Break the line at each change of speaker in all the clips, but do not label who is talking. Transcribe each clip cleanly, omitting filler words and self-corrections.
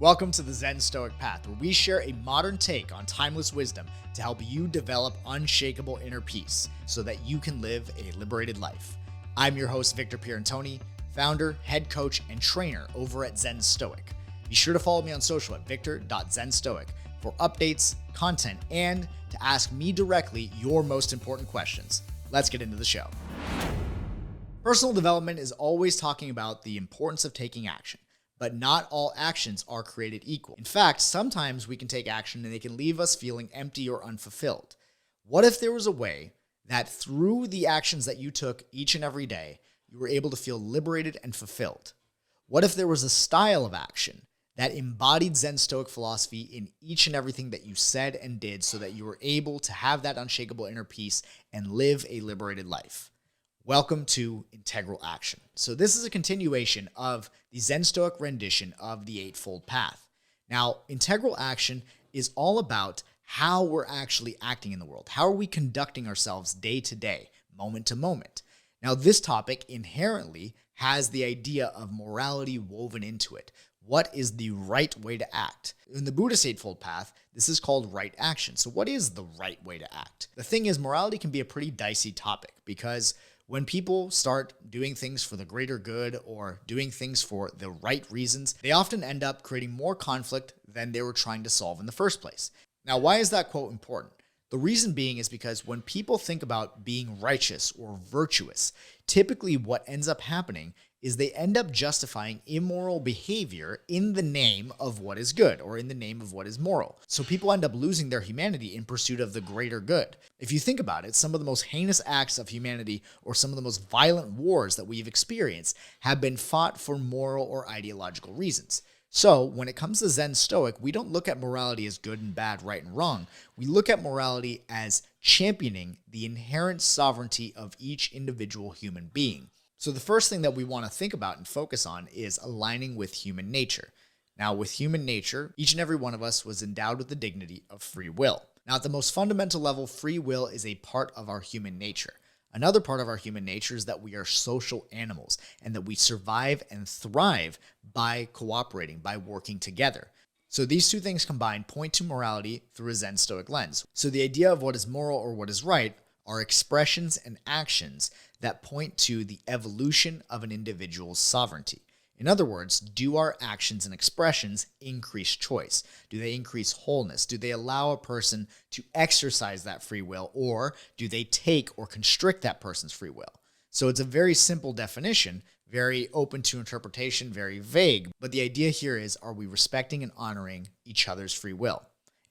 Welcome to the Zen Stoic path, where we share a modern take on timeless wisdom to help you develop unshakable inner peace so that you can live a liberated life. I'm your host, Victor Pierantoni, founder, head coach, and trainer over at Zen Stoic. Be sure to follow me on social at victor.zenstoic for updates, content, and to ask me directly your most important questions. Let's get into the show. Personal development is always talking about the importance of taking action. But not all actions are created equal. In fact, sometimes we can take action and they can leave us feeling empty or unfulfilled. What if there was a way that through the actions that you took each and every day, you were able to feel liberated and fulfilled? What if there was a style of action that embodied Zen Stoic philosophy in each and everything that you said and did so that you were able to have that unshakable inner peace and live a liberated life? Welcome to Integral Action. So this is a continuation of the Zen Stoic rendition of the Eightfold Path. Now, integral action is all about how we're actually acting in the world. How are we conducting ourselves day to day, moment to moment? Now, this topic inherently has the idea of morality woven into it. What is the right way to act? In the Buddhist Eightfold Path, this is called right action. So what is the right way to act? The thing is, morality can be a pretty dicey topic because when people start doing things for the greater good or doing things for the right reasons, they often end up creating more conflict than they were trying to solve in the first place. Now, why is that quote important? The reason being is because when people think about being righteous or virtuous, typically what ends up happening is they end up justifying immoral behavior in the name of what is good or in the name of what is moral. So people end up losing their humanity in pursuit of the greater good. If you think about it, some of the most heinous acts of humanity or some of the most violent wars that we've experienced have been fought for moral or ideological reasons. So when it comes to Zen Stoic, we don't look at morality as good and bad, right and wrong. We look at morality as championing the inherent sovereignty of each individual human being. So the first thing that we want to think about and focus on is aligning with human nature. Now, with human nature, each and every one of us was endowed with the dignity of free will. Now, at the most fundamental level, free will is a part of our human nature. Another part of our human nature is that we are social animals and that we survive and thrive by cooperating, by working together. So these two things combined point to morality through a Zen Stoic lens. So the idea of what is moral or what is right are expressions and actions that point to the evolution of an individual's sovereignty. In other words, do our actions and expressions increase choice? Do they increase wholeness? Do they allow a person to exercise that free will, or do they take or constrict that person's free will? So it's a very simple definition, very open to interpretation, very vague, but the idea here is, are we respecting and honoring each other's free will?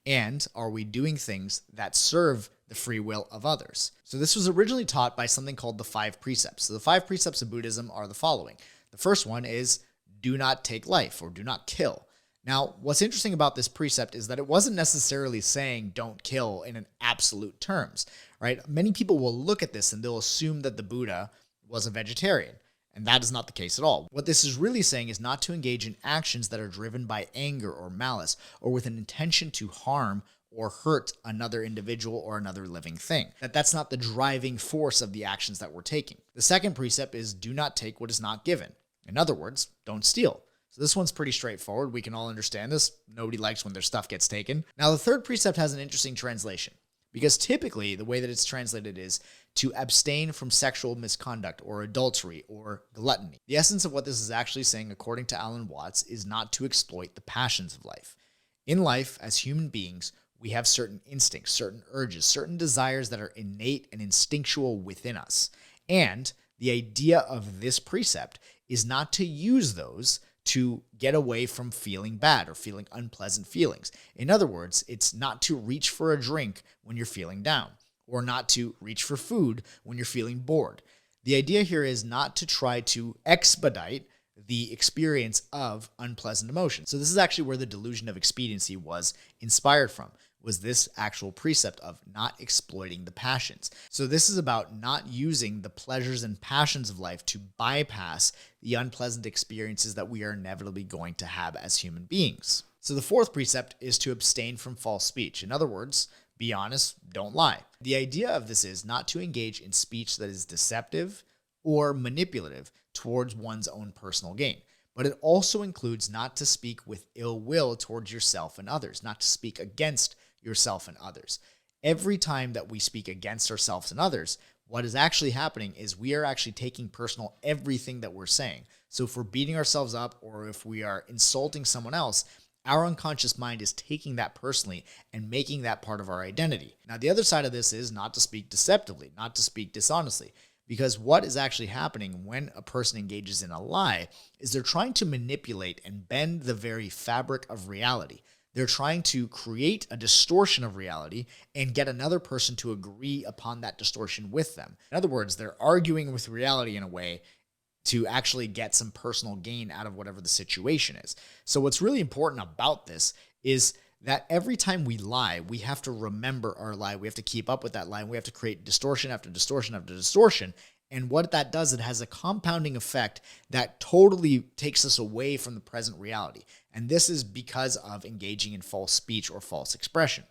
And are we doing things that serve the free will of others? So this was originally taught by something called the 5 Precepts. So the 5 Precepts of Buddhism are the following. The first one is do not take life or do not kill. Now, what's interesting about this precept is that it wasn't necessarily saying don't kill in an absolute terms, right? Many people will look at this and they'll assume that the Buddha was a vegetarian. And that is not the case at all. What this is really saying is not to engage in actions that are driven by anger or malice or with an intention to harm or hurt another individual or another living thing. That's not the driving force of the actions that we're taking. The second precept is do not take what is not given. In other words, don't steal. So this one's pretty straightforward. We can all understand this. Nobody likes when their stuff gets taken. Now, the third precept has an interesting translation, because typically the way that it's translated is to abstain from sexual misconduct or adultery or gluttony. The essence of what this is actually saying, according to Alan Watts, is not to exploit the passions of life. In life, as human beings, we have certain instincts, certain urges, certain desires that are innate and instinctual within us. And the idea of this precept is not to use those to get away from feeling bad or feeling unpleasant feelings. In other words, it's not to reach for a drink when you're feeling down, or not to reach for food when you're feeling bored. The idea here is not to try to expedite the experience of unpleasant emotions. So this is actually where the delusion of expediency was inspired from, was this actual precept of not exploiting the passions. So this is about not using the pleasures and passions of life to bypass the unpleasant experiences that we are inevitably going to have as human beings. So the fourth precept is to abstain from false speech. In other words, be honest, don't lie. The idea of this is not to engage in speech that is deceptive or manipulative towards one's own personal gain. but it also includes not to speak with ill will towards yourself and others, not to speak against yourself and others. Every time that we speak against ourselves and others, what is actually happening is we are actually taking personal everything that we're saying. So if we're beating ourselves up or if we are insulting someone else, our unconscious mind is taking that personally and making that part of our identity. Now, the other side of this is not to speak deceptively, not to speak dishonestly, because what is actually happening when a person engages in a lie is they're trying to manipulate and bend the very fabric of reality. They're trying to create a distortion of reality and get another person to agree upon that distortion with them. In other words, they're arguing with reality in a way to actually get some personal gain out of whatever the situation is. So what's really important about this is that every time we lie, we have to remember our lie. We have to keep up with that lie. And we have to create distortion after distortion after distortion. And what that does, it has a compounding effect that totally takes us away from the present reality. And this is because of engaging in false speech or false expression.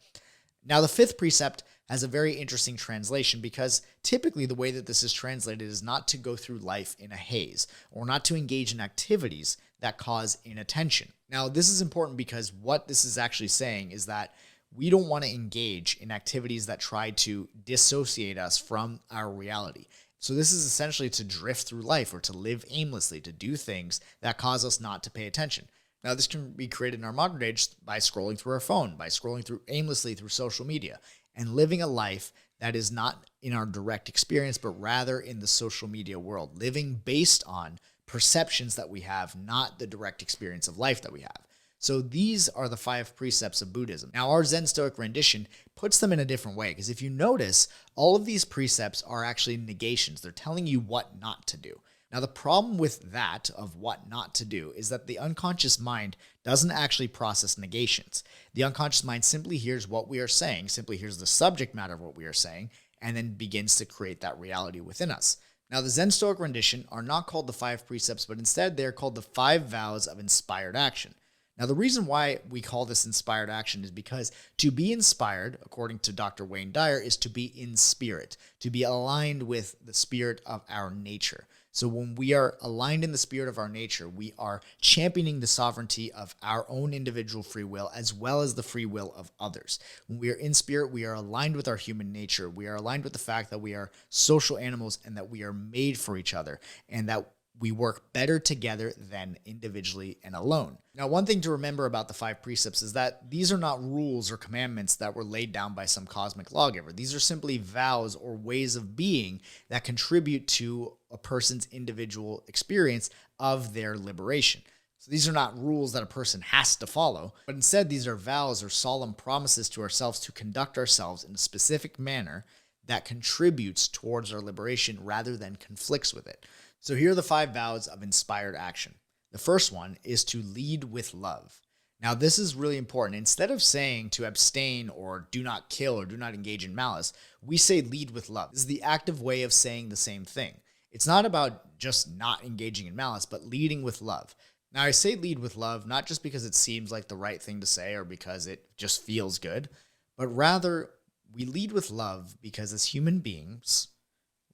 Now, the fifth precept has a very interesting translation because typically the way that this is translated is not to go through life in a haze or not to engage in activities that cause inattention. Now, this is important because what this is actually saying is that we don't want to engage in activities that try to dissociate us from our reality. So this is essentially to drift through life or to live aimlessly, to do things that cause us not to pay attention. Now, this can be created in our modern age by scrolling through our phone, by scrolling through aimlessly through social media, and living a life that is not in our direct experience, but rather in the social media world, living based on perceptions that we have, not the direct experience of life that we have. So these are the 5 precepts of Buddhism. Now, our Zen Stoic rendition puts them in a different way, because if you notice, all of these precepts are actually negations. They're telling you what not to do. Now, the problem with that, of what not to do, is that the unconscious mind doesn't actually process negations. The unconscious mind simply hears what we are saying, simply hears the subject matter of what we are saying, and then begins to create that reality within us. Now, the Zen Stoic rendition are not called the 5 precepts, but instead they're called the 5 vows of inspired action. Now, the reason why we call this inspired action is because to be inspired, according to Dr. Wayne Dyer, is to be in spirit, to be aligned with the spirit of our nature. So when we are aligned in the spirit of our nature, we are championing the sovereignty of our own individual free will as well as the free will of others. When we are in spirit, we are aligned with our human nature. We are aligned with the fact that we are social animals and that we are made for each other and that we work better together than individually and alone. Now, one thing to remember about the 5 precepts is that these are not rules or commandments that were laid down by some cosmic lawgiver. These are simply vows or ways of being that contribute to a person's individual experience of their liberation. So these are not rules that a person has to follow, but instead these are vows or solemn promises to ourselves to conduct ourselves in a specific manner that contributes towards our liberation rather than conflicts with it. So here are the 5 vows of inspired action. The first one is to lead with love. Now, this is really important. Instead of saying to abstain or do not kill or do not engage in malice, we say lead with love. This is the active way of saying the same thing. It's not about just not engaging in malice, but leading with love. Now, I say lead with love, not just because it seems like the right thing to say or because it just feels good, but rather we lead with love because as human beings,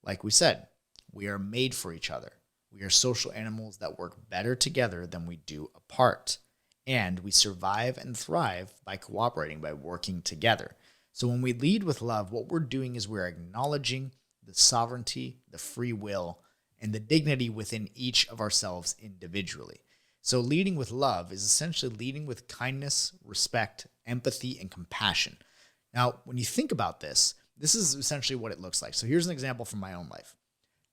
like we said, we are made for each other. We are social animals that work better together than we do apart. And we survive and thrive by cooperating, by working together. So when we lead with love, what we're doing is we're acknowledging the sovereignty, the free will, and the dignity within each of ourselves individually. So leading with love is essentially leading with kindness, respect, empathy, and compassion. Now, when you think about this, this is essentially what it looks like. So here's an example from my own life.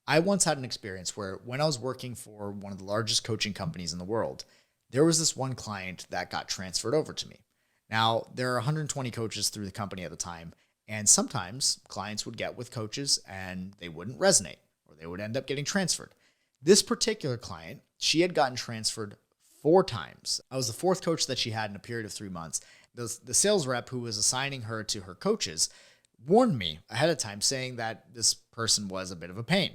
I once had an experience where when I was working for one of the largest coaching companies in the world, there was this one client that got transferred over to me. Now, there are 120 coaches through the company at the time, and sometimes clients would get with coaches and they wouldn't resonate, or they would end up getting transferred. This particular client, she had gotten transferred 4 times. I was the 4th coach that she had in a period of 3 months. The sales rep who was assigning her to her coaches warned me ahead of time, saying that this person was a bit of a pain.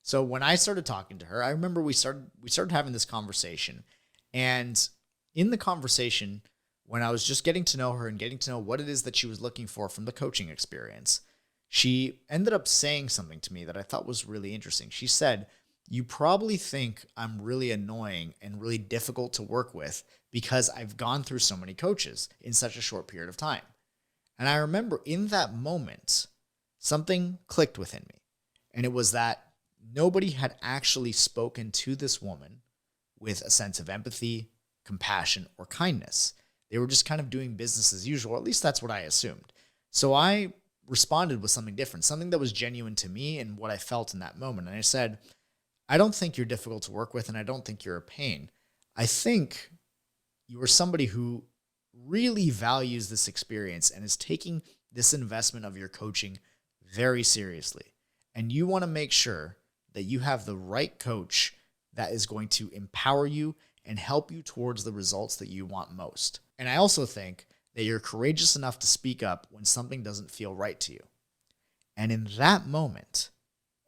So when I started talking to her, I remember we started having this conversation. And in the conversation, when I was just getting to know her and getting to know what it is that she was looking for from the coaching experience, she ended up saying something to me that I thought was really interesting. She said, You probably think I'm really annoying and really difficult to work with because I've gone through so many coaches in such a short period of time. And I remember in that moment, something clicked within me. And it was that nobody had actually spoken to this woman with a sense of empathy, compassion, or kindness. They were just kind of doing business as usual. At least that's what I assumed. So I responded with something different, something that was genuine to me and what I felt in that moment. And I said, I don't think you're difficult to work with, and I don't think you're a pain. I think you are somebody who really values this experience and is taking this investment of your coaching very seriously. And you want to make sure that you have the right coach that is going to empower you and help you towards the results that you want most. And I also think that you're courageous enough to speak up when something doesn't feel right to you. And in that moment,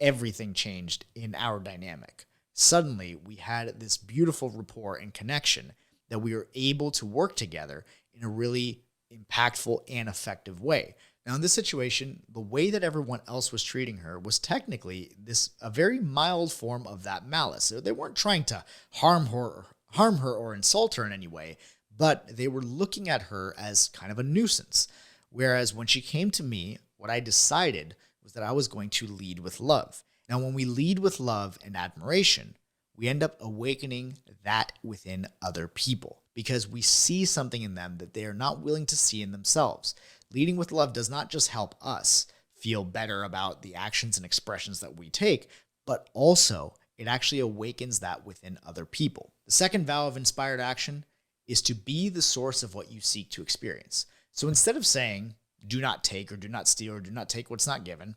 everything changed in our dynamic. Suddenly, we had this beautiful rapport and connection that we were able to work together in a really impactful and effective way. Now, in this situation, the way that everyone else was treating her was technically a very mild form of that malice. They weren't trying to harm her or insult her in any way, but they were looking at her as kind of a nuisance. Whereas when she came to me, what I decided was that I was going to lead with love. Now, when we lead with love and admiration, we end up awakening that within other people because we see something in them that they are not willing to see in themselves. Leading with love does not just help us feel better about the actions and expressions that we take, but also it actually awakens that within other people. The second vow of inspired action is to be the source of what you seek to experience. So instead of saying, do not take or do not steal or do not take what's not given,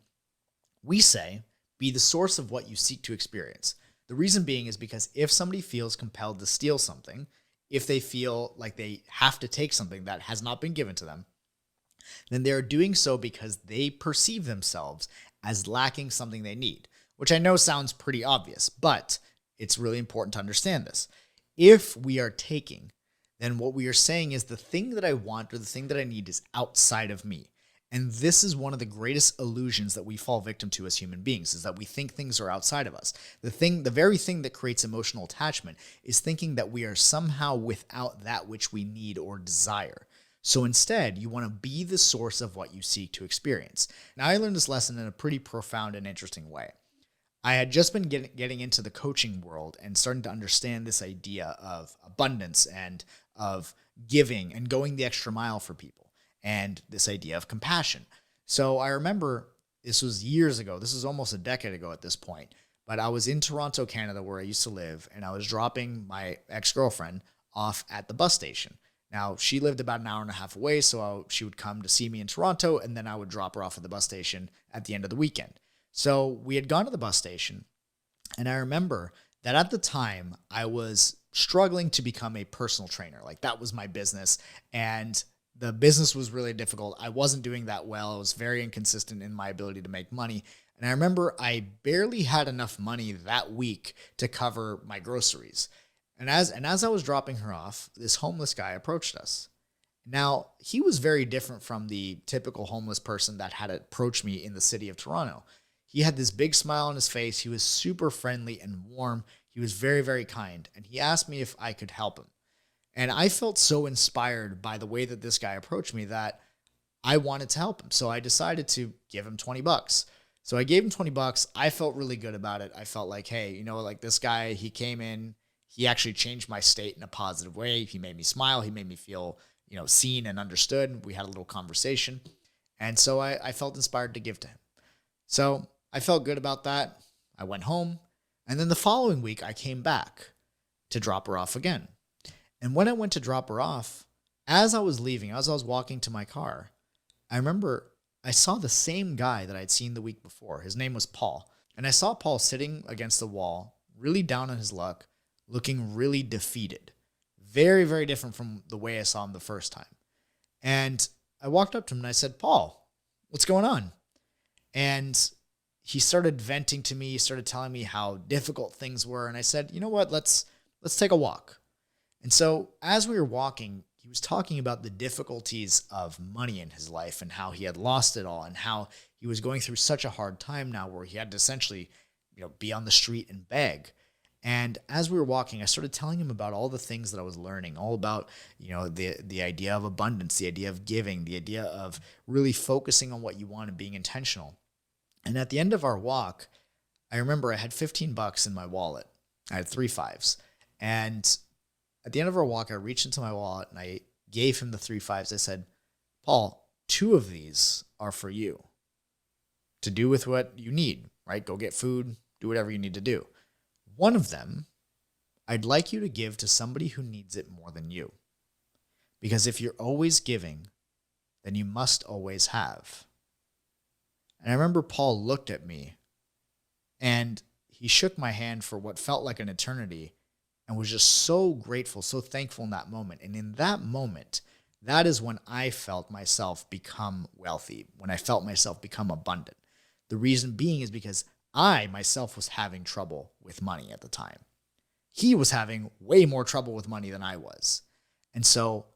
we say, be the source of what you seek to experience. The reason being is because if somebody feels compelled to steal something, if they feel like they have to take something that has not been given to them, then they're doing so because they perceive themselves as lacking something they need, which I know sounds pretty obvious, but it's really important to understand this. If we are taking, then what we are saying is the thing that I want or the thing that I need is outside of me. And this is one of the greatest illusions that we fall victim to as human beings, is that we think things are outside of us. The very thing that creates emotional attachment is thinking that we are somehow without that which we need or desire. So instead, you want to be the source of what you seek to experience. Now, I learned this lesson in a pretty profound and interesting way. I had just been getting into the coaching world and starting to understand this idea of abundance and of giving and going the extra mile for people, and this idea of compassion. So I remember this was years ago. This is almost a decade ago at this point. But I was in Toronto, Canada, where I used to live, and I was dropping my ex-girlfriend off at the bus station. Now, she lived about an hour and a half away, so she would come to see me in Toronto, and then I would drop her off at the bus station at the end of the weekend. So we had gone to the bus station, and I remember that at the time, I was struggling to become a personal trainer. Like, that was my business, and the business was really difficult. I wasn't doing that well. I was very inconsistent in my ability to make money. And I remember I barely had enough money that week to cover my groceries. And as I was dropping her off, this homeless guy approached us. Now, he was very different from the typical homeless person that had approached me in the city of Toronto. He had this big smile on his face. He was super friendly and warm. He was very, very kind. And he asked me if I could help him. And I felt so inspired by the way that this guy approached me that I wanted to help him. So I decided to give him $20. So I gave him $20. I felt really good about it. I felt like, hey, like this guy, he came in, he actually changed my state in a positive way. He made me smile. He made me feel, seen and understood. We had a little conversation. And so I felt inspired to give to him. So I felt good about that. I went home. And then the following week, I came back to drop her off again. And when I went to drop her off, as I was leaving, as I was walking to my car, I remember I saw the same guy that I'd seen the week before. His name was Paul. And I saw Paul sitting against the wall, really down on his luck, looking really defeated. Very, very different from the way I saw him the first time. And I walked up to him and I said, Paul, what's going on? And he started venting to me. He started telling me how difficult things were. And I said, you know what, let's take a walk. And so as we were walking, he was talking about the difficulties of money in his life and how he had lost it all and how he was going through such a hard time now where he had to essentially be on the street and beg. And as we were walking, I started telling him about all the things that I was learning, all about, the idea of abundance, the idea of giving, the idea of really focusing on what you want and being intentional. And at the end of our walk, I remember I had $15 in my wallet. I had 3 5s. And at the end of our walk, I reached into my wallet and I gave him the 3 5s. I said, Paul, 2 of these are for you to do with what you need, right? Go get food, do whatever you need to do. 1 of them, I'd like you to give to somebody who needs it more than you. Because if you're always giving, then you must always have. And I remember Paul looked at me and he shook my hand for what felt like an eternity and was just so grateful, so thankful in that moment. And in that moment, that is when I felt myself become wealthy, when I felt myself become abundant. The reason being is because I myself was having trouble with money at the time. He was having way more trouble with money than I was. And so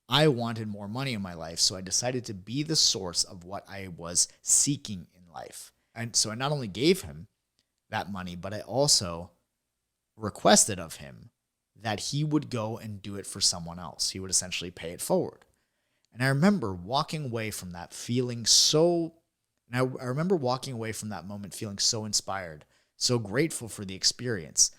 I wanted more money in my life. So I decided to be the source of what I was seeking in life. And so I not only gave him that money, but I also requested of him that he would go and do it for someone else. He would essentially pay it forward. And I remember walking away from that feeling I remember walking away from that moment feeling so inspired, so grateful for the experience.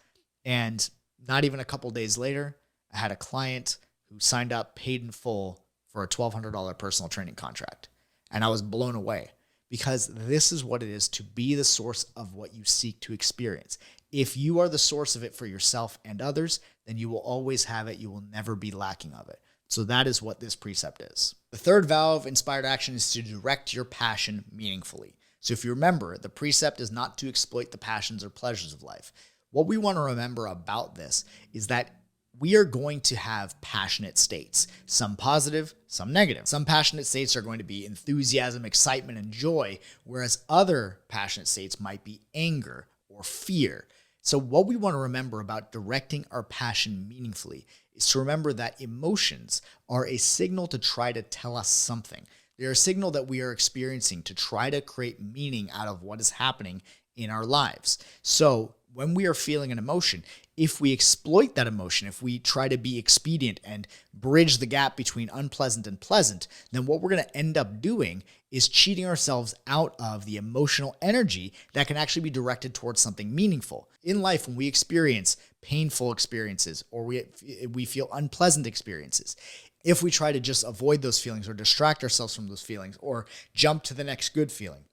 And not even a couple days later, I had a client who signed up, paid in full for a $1,200 personal training contract. And I was blown away because this is what it is to be the source of what you seek to experience. If you are the source of it for yourself and others, then you will always have it. You will never be lacking of it. So that is what this precept is. The third vow of inspired action is to direct your passion meaningfully. So if you remember, the precept is not to exploit the passions or pleasures of life. What we want to remember about this is that we are going to have passionate states, some positive, some negative. Some passionate states are going to be enthusiasm, excitement, and joy, whereas other passionate states might be anger or fear. So what we want to remember about directing our passion meaningfully is to remember that emotions are a signal to try to tell us something. They're a signal that we are experiencing to try to create meaning out of what is happening in our lives. So when we are feeling an emotion, if we exploit that emotion, if we try to be expedient and bridge the gap between unpleasant and pleasant, then what we're going to end up doing is cheating ourselves out of the emotional energy that can actually be directed towards something meaningful. In life, when we experience painful experiences or we feel unpleasant experiences, if we try to just avoid those feelings or distract ourselves from those feelings or jump to the next good feeling,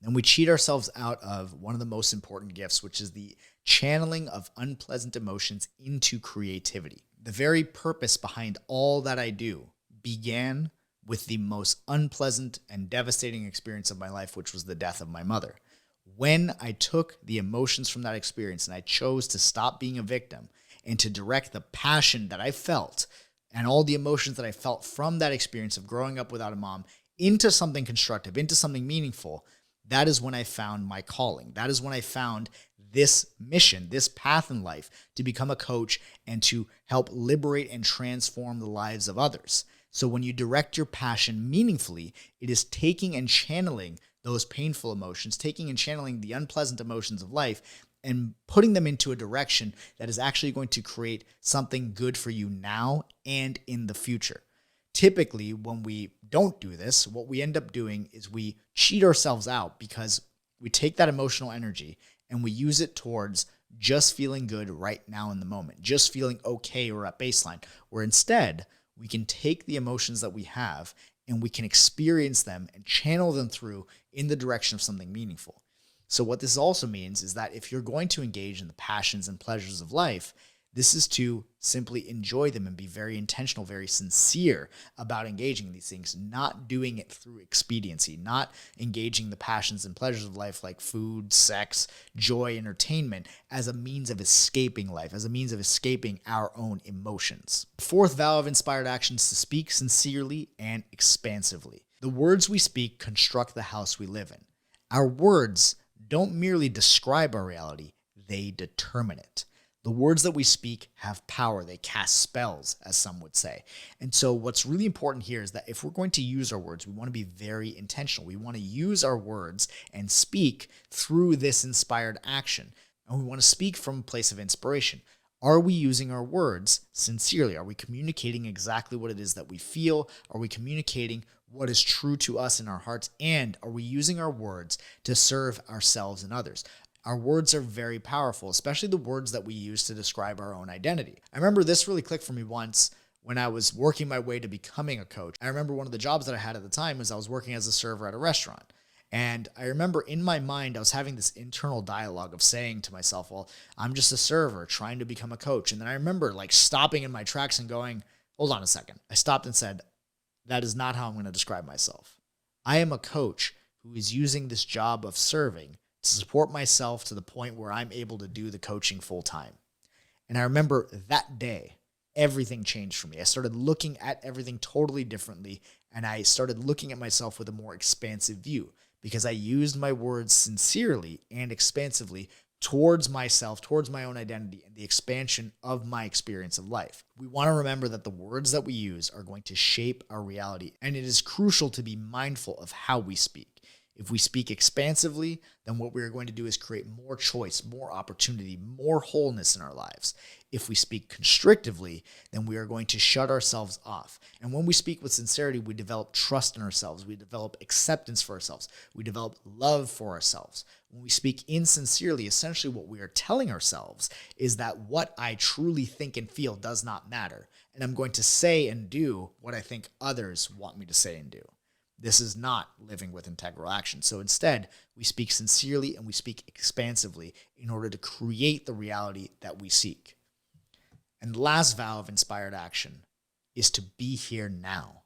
then we cheat ourselves out of one of the most important gifts, which is the channeling of unpleasant emotions into creativity. The very purpose behind all that I do began with the most unpleasant and devastating experience of my life, which was the death of my mother. When I took the emotions from that experience and I chose to stop being a victim and to direct the passion that I felt and all the emotions that I felt from that experience of growing up without a mom into something constructive, into something meaningful, that is when I found my calling. That is when I found this mission, this path in life to become a coach and to help liberate and transform the lives of others. So when you direct your passion meaningfully, it is taking and channeling those painful emotions, taking and channeling the unpleasant emotions of life and putting them into a direction that is actually going to create something good for you now and in the future. Typically, when we don't do this, what we end up doing is we cheat ourselves out because we take that emotional energy and we use it towards just feeling good right now in the moment, just feeling okay or at baseline, where instead we can take the emotions that we have and we can experience them and channel them through in the direction of something meaningful. So what this also means is that if you're going to engage in the passions and pleasures of life, this is to simply enjoy them and be very intentional, very sincere about engaging in these things, not doing it through expediency, not engaging the passions and pleasures of life like food, sex, joy, entertainment as a means of escaping life, as a means of escaping our own emotions. Fourth vow of inspired action is to speak sincerely and expansively. The words we speak construct the house we live in. Our words don't merely describe our reality, they determine it. The words that we speak have power. They cast spells, as some would say. And so what's really important here is that if we're going to use our words, we want to be very intentional. We want to use our words and speak through this inspired action. And we want to speak from a place of inspiration. Are we using our words sincerely? Are we communicating exactly what it is that we feel? Are we communicating what is true to us in our hearts? And are we using our words to serve ourselves and others? Our words are very powerful, especially the words that we use to describe our own identity. I remember this really clicked for me once when I was working my way to becoming a coach. I remember one of the jobs that I had at the time was I was working as a server at a restaurant. And I remember in my mind, I was having this internal dialogue of saying to myself, well, I'm just a server trying to become a coach. And then I remember like stopping in my tracks and going, hold on a second. I stopped and said, that is not how I'm going to describe myself. I am a coach who is using this job of serving to support myself to the point where I'm able to do the coaching full time. And I remember that day, everything changed for me. I started looking at everything totally differently, and I started looking at myself with a more expansive view because I used my words sincerely and expansively towards myself, towards my own identity, and the expansion of my experience of life. We want to remember that the words that we use are going to shape our reality, and it is crucial to be mindful of how we speak. If we speak expansively, then what we are going to do is create more choice, more opportunity, more wholeness in our lives. If we speak constrictively, then we are going to shut ourselves off. And when we speak with sincerity, we develop trust in ourselves. We develop acceptance for ourselves. We develop love for ourselves. When we speak insincerely, essentially what we are telling ourselves is that what I truly think and feel does not matter. And I'm going to say and do what I think others want me to say and do. This is not living with integral action. So instead, we speak sincerely and we speak expansively in order to create the reality that we seek. And the last vow of inspired action is to be here now,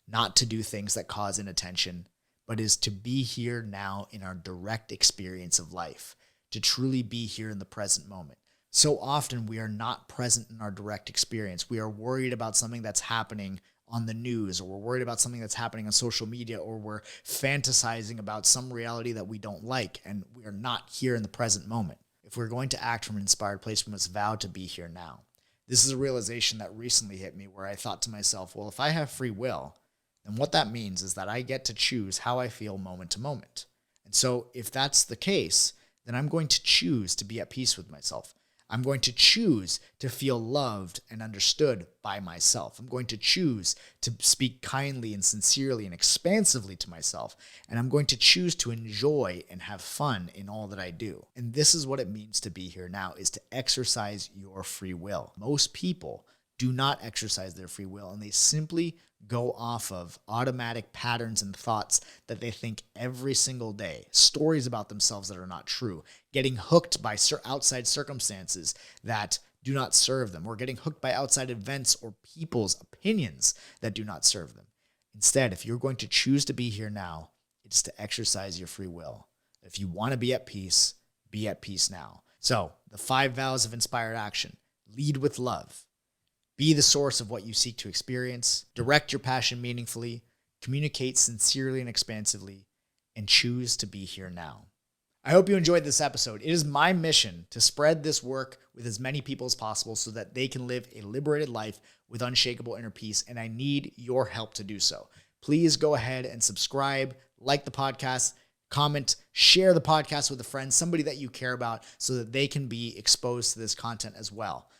not to do things that cause inattention, but is to be here now in our direct experience of life, to truly be here in the present moment. So often we are not present in our direct experience. We are worried about something that's happening on the news, or we're worried about something that's happening on social media, or we're fantasizing about some reality that we don't like, and we are not here in the present moment. If we're going to act from an inspired place, we must vow to be here now. This is a realization that recently hit me where I thought to myself, well, if I have free will, then what that means is that I get to choose how I feel moment to moment. And so if that's the case, then I'm going to choose to be at peace with myself. I'm going to choose to feel loved and understood by myself. I'm going to choose to speak kindly and sincerely and expansively to myself. And I'm going to choose to enjoy and have fun in all that I do. And this is what it means to be here now, is to exercise your free will. Most people do not exercise their free will, and they simply go off of automatic patterns and thoughts that they think every single day, stories about themselves that are not true, getting hooked by outside circumstances that do not serve them, or getting hooked by outside events or people's opinions that do not serve them. Instead, if you're going to choose to be here now, it's to exercise your free will. If you want to be at peace now. So, the 5 vows of inspired action: lead with love. Be the source of what you seek to experience, direct your passion meaningfully, communicate sincerely and expansively, and choose to be here now. I hope you enjoyed this episode. It is my mission to spread this work with as many people as possible so that they can live a liberated life with unshakable inner peace, and I need your help to do so. Please go ahead and subscribe, like the podcast, comment, share the podcast with a friend, somebody that you care about, so that they can be exposed to this content as well.